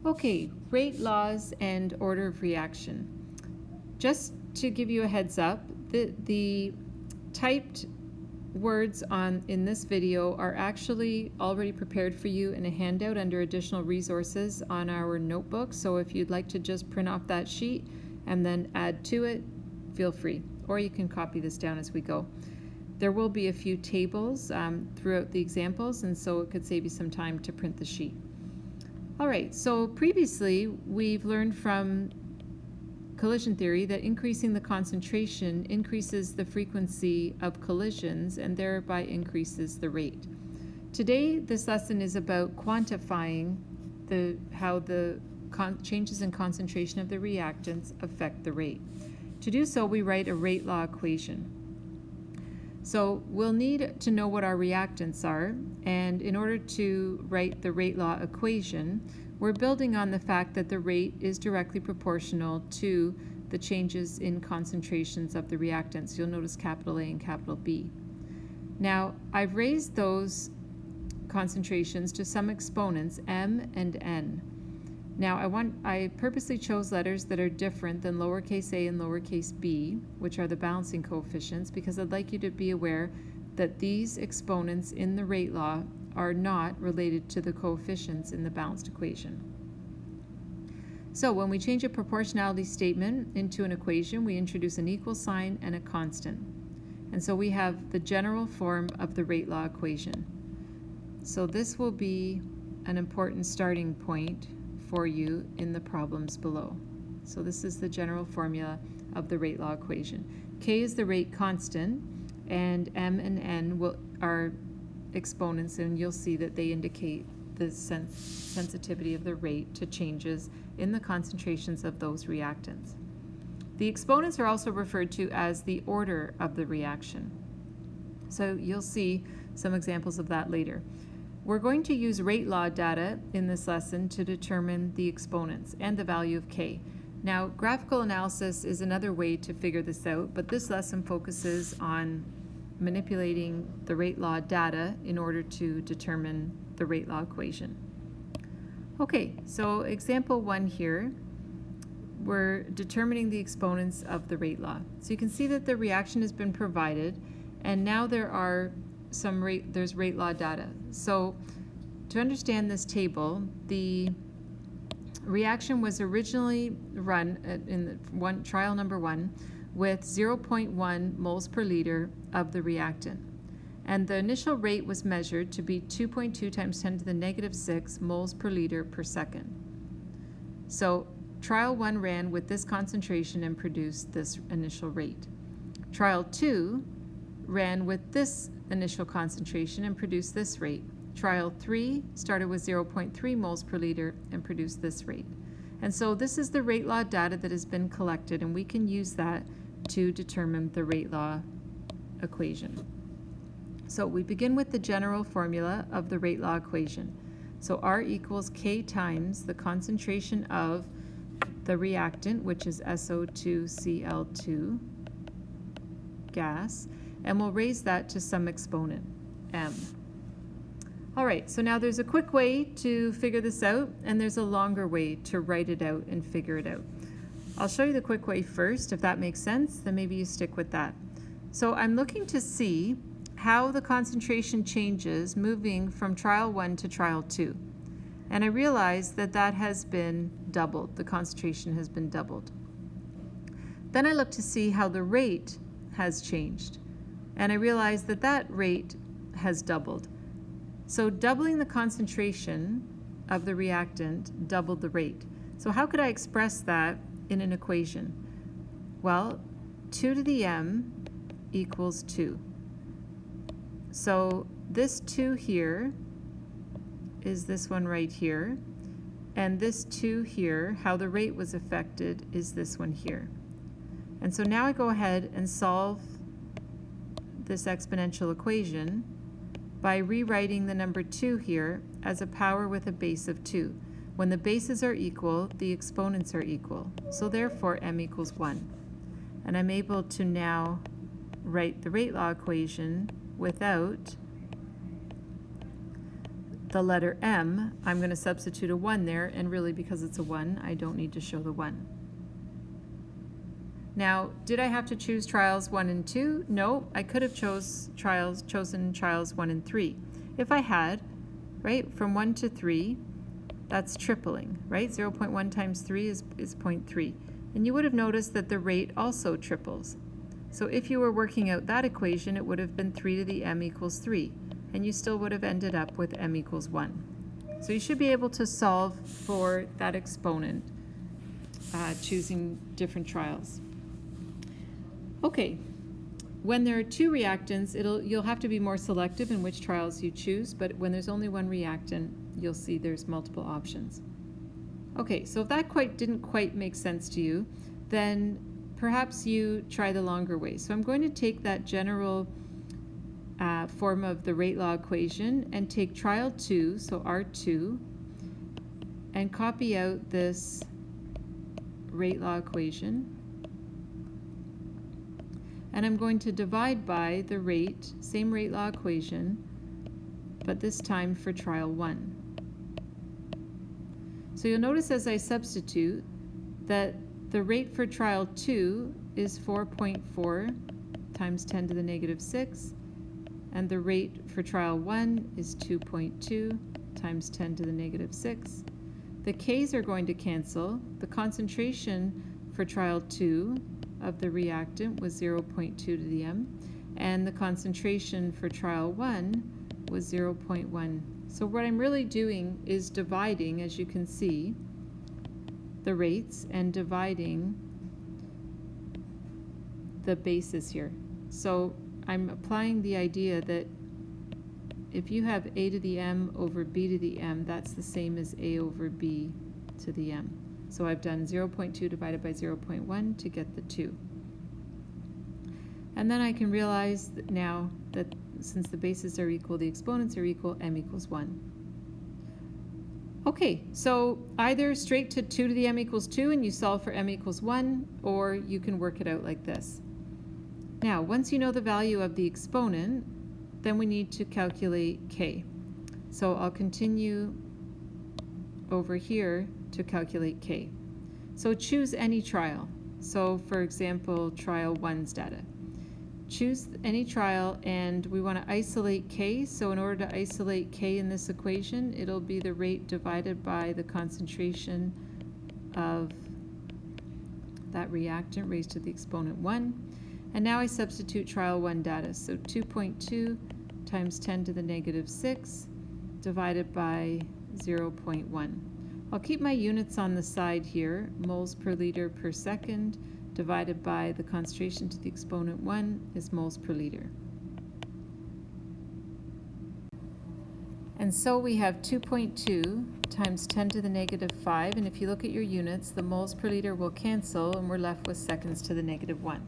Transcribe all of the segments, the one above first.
Okay, rate laws and order of reaction. Just to give you a heads up, the typed words in this video are actually already prepared for you in a handout under additional resources on our notebook. So if you'd like to just print off that sheet and then add to it, feel free. Or you can copy this down as we go. There will be a few tables throughout the examples, and so it could save you some time to print the sheet. All right, so previously we've learned from collision theory that increasing the concentration increases the frequency of collisions and thereby increases the rate. Today, this lesson is about quantifying how the changes in concentration of the reactants affect the rate. To do so, we write a rate law equation. So we'll need to know what our reactants are, and in order to write the rate law equation, we're building on the fact that the rate is directly proportional to the changes in concentrations of the reactants. You'll notice capital A and capital B. Now, I've raised those concentrations to some exponents, m and n. Now, I purposely chose letters that are different than lowercase a and lowercase b, which are the balancing coefficients, because I'd like you to be aware that these exponents in the rate law are not related to the coefficients in the balanced equation. So when we change a proportionality statement into an equation, we introduce an equal sign and a constant. And so we have the general form of the rate law equation. So this will be an important starting point for you in the problems below. So this is the general formula of the rate law equation. K is the rate constant, and m and n are exponents, and you'll see that they indicate the sensitivity of the rate to changes in the concentrations of those reactants. The exponents are also referred to as the order of the reaction. So you'll see some examples of that later. We're going to use rate law data in this lesson to determine the exponents and the value of K. Now, graphical analysis is another way to figure this out, but this lesson focuses on manipulating the rate law data in order to determine the rate law equation. Okay, so example 1 here, we're determining the exponents of the rate law. So you can see that the reaction has been provided, and now there's rate law data. So to understand this table, the reaction was originally run in trial number 1 with 0.1 moles per liter of the reactant. And the initial rate was measured to be 2.2 times 10 to the negative 6 moles per liter per second. So trial 1 ran with this concentration and produced this initial rate. Trial 2 ran with this initial concentration and produced this rate. Trial 3 started with 0.3 moles per liter and produced this rate. And so this is the rate law data that has been collected, and we can use that to determine the rate law equation. So we begin with the general formula of the rate law equation. So R equals K times the concentration of the reactant, which is SO2Cl2 gas, and we'll raise that to some exponent, m. All right, so now there's a quick way to figure this out, and there's a longer way to write it out and figure it out. I'll show you the quick way first. If that makes sense, then maybe you stick with that. So I'm looking to see how the concentration changes moving from trial 1 to trial 2. And I realize that that has been doubled. The concentration has been doubled. Then I look to see how the rate has changed. And I realize that that rate has doubled. So doubling the concentration of the reactant doubled the rate. So how could I express that in an equation? Well, 2 to the m equals 2. So this 2 here is this one right here, and this 2 here, how the rate was affected, is this one here. And so now I go ahead and solve this exponential equation by rewriting the number 2 here as a power with a base of 2. When the bases are equal, the exponents are equal. So therefore, m equals 1. And I'm able to now write the rate law equation without the letter M, I'm going to substitute a 1 there, and really because it's a 1, I don't need to show the 1. Now, did I have to choose trials 1 and 2? No, I could have chosen trials 1 and 3. If I had, right, from 1 to 3, that's tripling, right? 0.1 times 3 is 0.3. And you would have noticed that the rate also triples. So if you were working out that equation, it would have been 3 to the m equals 3. And you still would have ended up with m equals 1. So you should be able to solve for that exponent choosing different trials. Okay, when there are 2 reactants, you'll have to be more selective in which trials you choose, but when there's only 1 reactant, you'll see there's multiple options. Okay, so if that didn't quite make sense to you, then perhaps you try the longer way. So I'm going to take that general form of the rate law equation and take trial 2, so R2, and copy out this rate law equation. And I'm going to divide by the rate, same rate law equation, but this time for trial 1. So you'll notice as I substitute that the rate for trial 2 is 4.4 times 10 to the negative 6, and the rate for trial 1 is 2.2 times 10 to the negative 6. The k's are going to cancel. The concentration for trial 2 of the reactant was 0.2 to the m, and the concentration for trial 1 was 0.1. So what I'm really doing is dividing, as you can see, the rates and dividing the bases here. So I'm applying the idea that if you have a to the m over b to the m, that's the same as a over b to the m. So I've done 0.2 divided by 0.1 to get the 2. And then I can realize that now that since the bases are equal, the exponents are equal, m equals 1. Okay, so either straight to 2 to the m equals 2 and you solve for m equals 1, or you can work it out like this. Now, once you know the value of the exponent, then we need to calculate k. So I'll continue over here to calculate k. So choose any trial. So for example, trial 1's data. Choose any trial, and we want to isolate k. So in order to isolate k in this equation, it'll be the rate divided by the concentration of that reactant raised to the exponent 1. And now I substitute trial 1 data. So 2.2 times 10 to the negative 6 divided by 0.1. I'll keep my units on the side here. Moles per liter per second divided by the concentration to the exponent 1 is moles per liter. And so we have 2.2 times 10 to the negative 5, and if you look at your units, the moles per liter will cancel and we're left with seconds to the negative 1.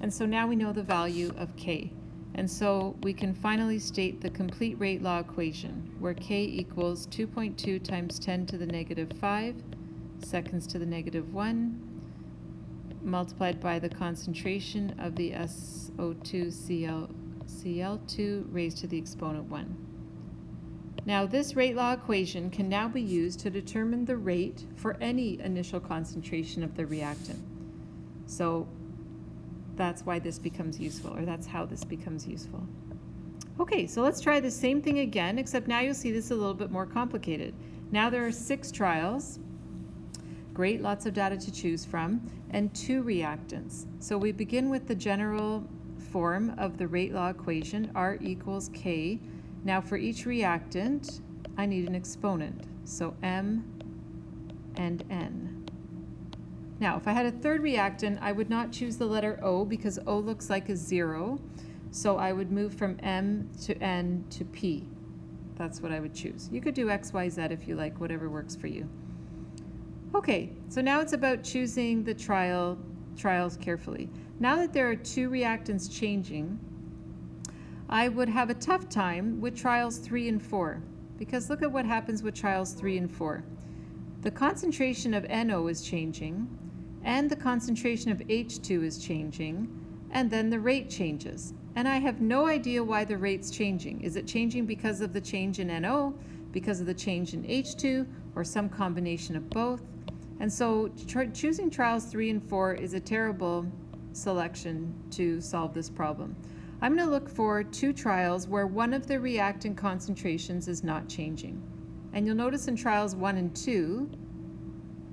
And so now we know the value of k. And so we can finally state the complete rate law equation, where k equals 2.2 times 10 to the negative 5 seconds to the negative 1 multiplied by the concentration of the SO2Cl2 raised to the exponent 1. Now this rate law equation can now be used to determine the rate for any initial concentration of the reactant. So that's why this becomes useful, or that's how this becomes useful. Okay, so let's try the same thing again, except now you'll see this is a little bit more complicated. Now there are 6 trials. Great, lots of data to choose from, and 2 reactants. So we begin with the general form of the rate law equation, R equals K. Now for each reactant, I need an exponent, so M and N. Now, if I had a third reactant, I would not choose the letter O because O looks like a 0, so I would move from M to N to P. That's what I would choose. You could do X, Y, Z if you like, whatever works for you. Okay, so now it's about choosing the trials carefully. Now that there are 2 reactants changing, I would have a tough time with trials 3 and 4, because look at what happens with trials 3 and 4. The concentration of NO is changing, and the concentration of H2 is changing, and then the rate changes. and I have no idea why the rate's changing. Is it changing because of the change in NO, because of the change in H2, or some combination of both? And so choosing trials 3 and 4 is a terrible selection to solve this problem. I'm going to look for 2 trials where one of the reactant concentrations is not changing. And you'll notice in trials 1 and 2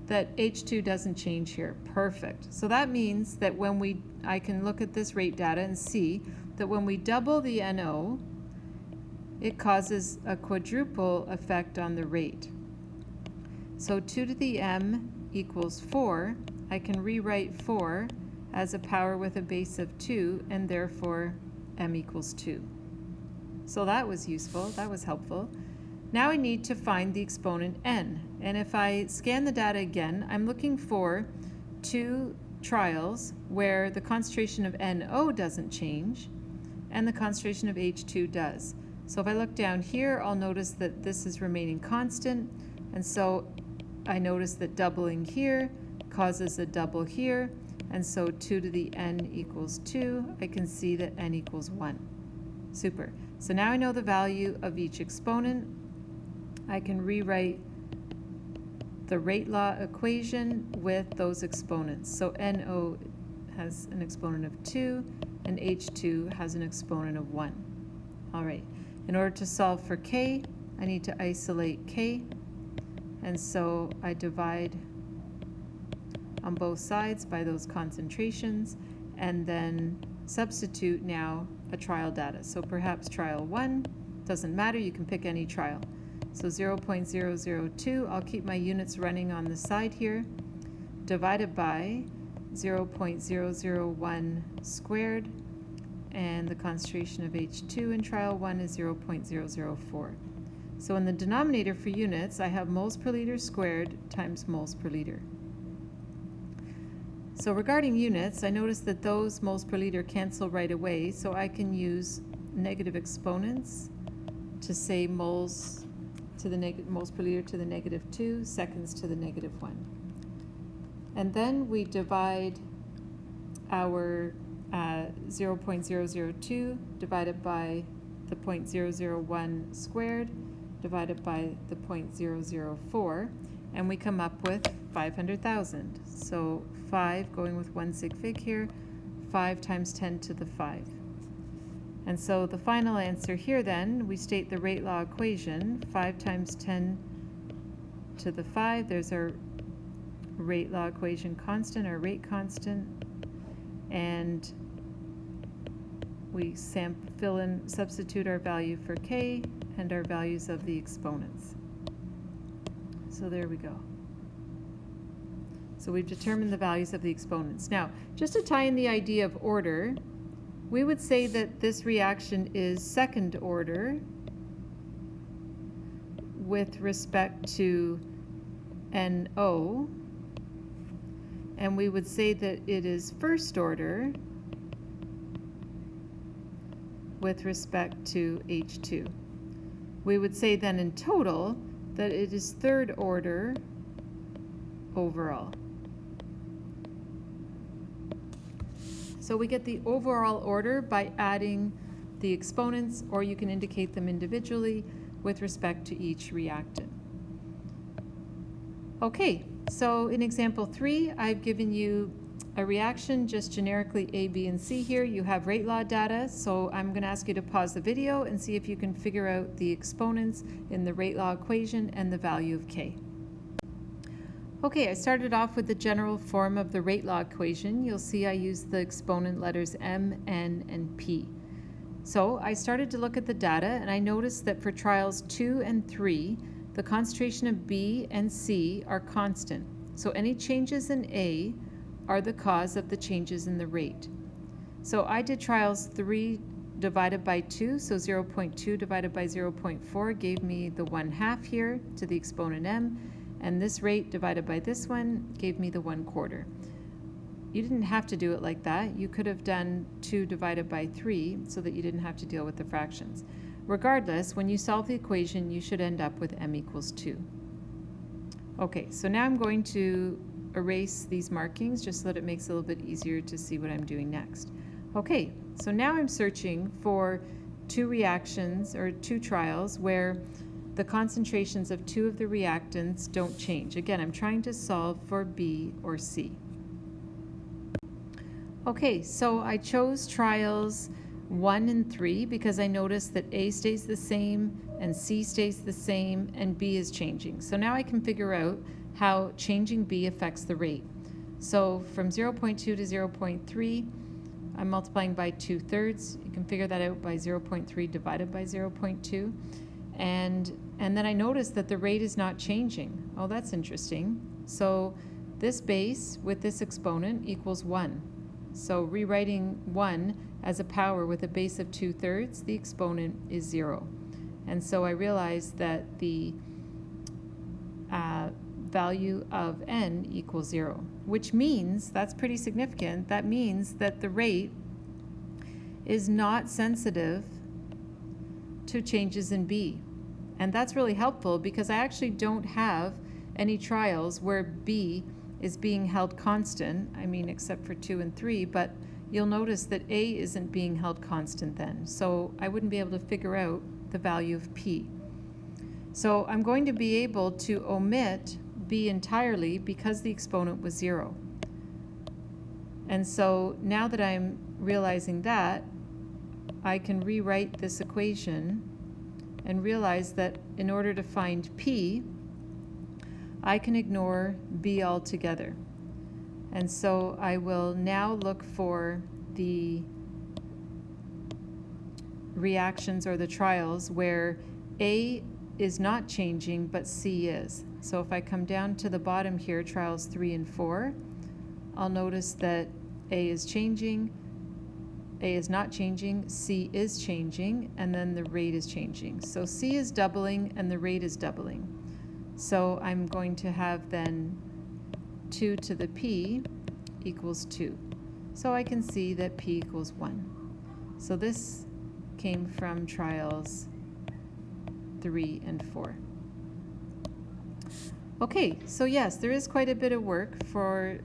that H2 doesn't change here. Perfect. So that means that when I can look at this rate data and see that when we double the NO, it causes a quadruple effect on the rate. So 2 to the m equals 4. I can rewrite 4 as a power with a base of 2, and therefore m equals 2. So that was useful, that was helpful. Now I need to find the exponent n, and if I scan the data again, I'm looking for 2 trials where the concentration of NO doesn't change and the concentration of H2 does. So if I look down here, I'll notice that this is remaining constant, and so I notice that doubling here causes a double here, and so 2 to the n equals 2. I can see that n equals 1. Super. So now I know the value of each exponent. I can rewrite the rate law equation with those exponents. So NO has an exponent of 2 and H2 has an exponent of 1. All right, in order to solve for K, I need to isolate K, and so I divide on both sides by those concentrations and then substitute now a trial data. So perhaps trial 1, doesn't matter, you can pick any trial. So 0.002, I'll keep my units running on the side here, divided by 0.001 squared, and the concentration of H2 in trial 1 is 0.004. So in the denominator for units, I have moles per liter squared times moles per liter. So regarding units, I notice that those moles per liter cancel right away, so I can use negative exponents to say moles to the moles per liter to the -2, seconds to the -1. And then we divide our 0.002 divided by the 0.001 squared divided by the 0.004, and we come up with 500,000. So 5, going with 1 sig fig here, 5 times 10 to the 5. And so the final answer here then, we state the rate law equation, 5 times 10 to the 5, there's our rate law equation constant, our rate constant, and we substitute our value for K and our values of the exponents. So there we go. So we've determined the values of the exponents. Now, just to tie in the idea of order, we would say that this reaction is second order with respect to NO, and we would say that it is first order with respect to H2. We would say then in total that it is third order overall. So we get the overall order by adding the exponents, or you can indicate them individually with respect to each reactant. Okay, so in example 3, I've given you a reaction, just generically A, B, and C here. You have rate law data, so I'm going to ask you to pause the video and see if you can figure out the exponents in the rate law equation and the value of K. Okay, I started off with the general form of the rate law equation. You'll see I used the exponent letters M, N, and P. So I started to look at the data, and I noticed that for trials 2 and 3, the concentration of B and C are constant. So any changes in A are the cause of the changes in the rate. So I did trials 3 divided by 2, so 0.2 divided by 0.4 gave me the 1/2 here to the exponent M, and this rate divided by this one gave me the 1/4. You didn't have to do it like that. You could have done 2 divided by 3 so that you didn't have to deal with the fractions. Regardless, when you solve the equation, you should end up with m equals 2. Okay, so now I'm going to erase these markings just so that it makes it a little bit easier to see what I'm doing next. Okay, So now I'm searching for two reactions or two trials where the concentrations of two of the reactants don't change. Again, I'm trying to solve for B or C. Okay, so I chose trials 1 and 3 because I noticed that A stays the same and C stays the same and B is changing. So now I can figure out how changing B affects the rate. So from 0.2 to 0.3, I'm multiplying by 2/3. You can figure that out by 0.3 divided by 0.2. And then I noticed that the rate is not changing. Oh, that's interesting. So this base with this exponent equals 1. So rewriting 1 as a power with a base of 2/3, the exponent is 0. And so I realized that the value of n equals 0, which means, that's pretty significant, that means that the rate is not sensitive to changes in B. And that's really helpful because I actually don't have any trials where B is being held constant, I mean except for 2 and 3, but you'll notice that A isn't being held constant then. So I wouldn't be able to figure out the value of P. So I'm going to be able to omit B entirely because the exponent was 0. And so now that I'm realizing that, I can rewrite this equation and realize that in order to find P, I can ignore B altogether. And so I will now look for the reactions or the trials where A is not changing but C is. So if I come down to the bottom here, trials 3 and 4, I'll notice that A is changing, A is not changing, C is changing, and then the rate is changing. So C is doubling and the rate is doubling. So I'm going to have then 2 to the P equals 2. So I can see that P equals 1. So this came from trials 3 and 4. Okay, so yes, there is quite a bit of work for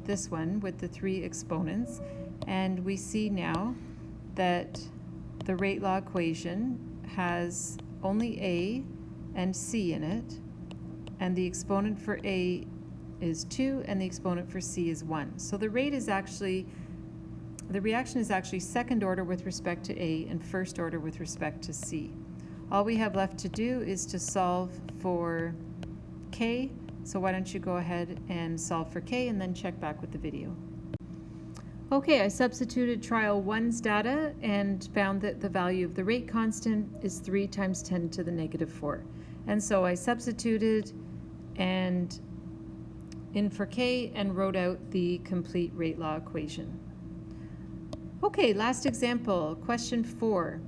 this one with the 3 exponents. And we see now that the rate law equation has only A and C in it. And the exponent for A is 2 and the exponent for C is 1. So the rate is actually, the reaction is actually second order with respect to A and first order with respect to C. All we have left to do is to solve for K. So why don't you go ahead and solve for K and then check back with the video. Okay, I substituted trial 1's data and found that the value of the rate constant is 3 times 10 to the negative 4. And so I substituted and in for K and wrote out the complete rate law equation. Okay, last example, question 4.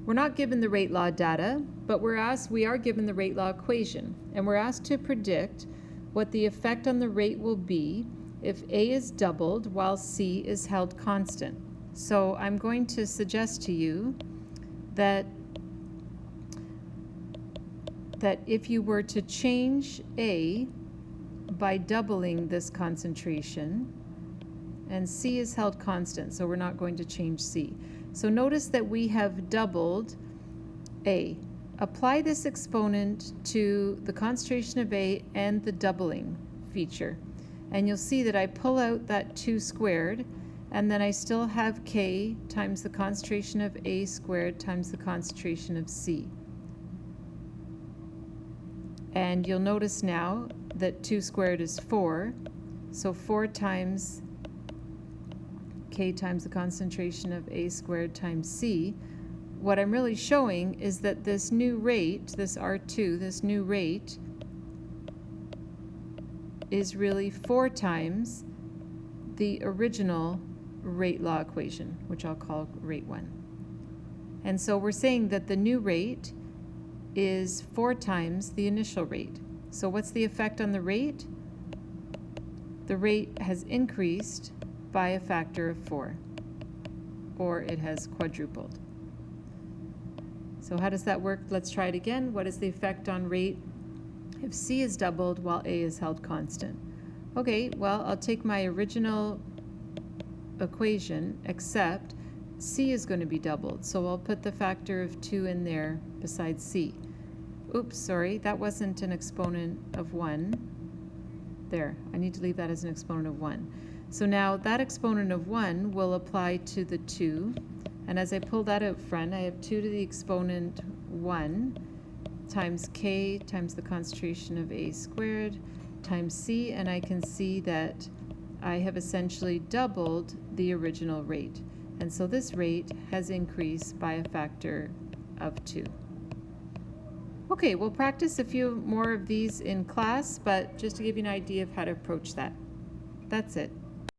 We're not given the rate law data, but we are given the rate law equation, and we're asked to predict what the effect on the rate will be if A is doubled while C is held constant. So I'm going to suggest to you that if you were to change A by doubling this concentration, and C is held constant, so we're not going to change C. So notice that we have doubled A. Apply this exponent to the concentration of A and the doubling feature. And you'll see that I pull out that 2 squared, and then I still have K times the concentration of A squared times the concentration of C. And you'll notice now that 2 squared is 4, so 4 times K times the concentration of A squared times C. What I'm really showing is that this new rate, this R2, this new rate, is really 4 times the original rate law equation, which I'll call rate 1. And so we're saying that the new rate is 4 times the initial rate. So what's the effect on the rate? The rate has increased by a factor of 4, or it has quadrupled. So how does that work? Let's try it again. What is the effect on rate if C is doubled while A is held constant? Okay, well, I'll take my original equation, except c is going to be doubled. So I'll put the factor of 2 in there besides c. Oops, sorry, that wasn't an exponent of 1. There, I need to leave that as an exponent of 1. So now that exponent of 1 will apply to the 2. And as I pull that out front, I have 2 to the exponent 1 times k times the concentration of A squared times c, and I can see that I have essentially doubled the original rate. And so this rate has increased by a factor of 2. Okay, we'll practice a few more of these in class, but just to give you an idea of how to approach that. That's it.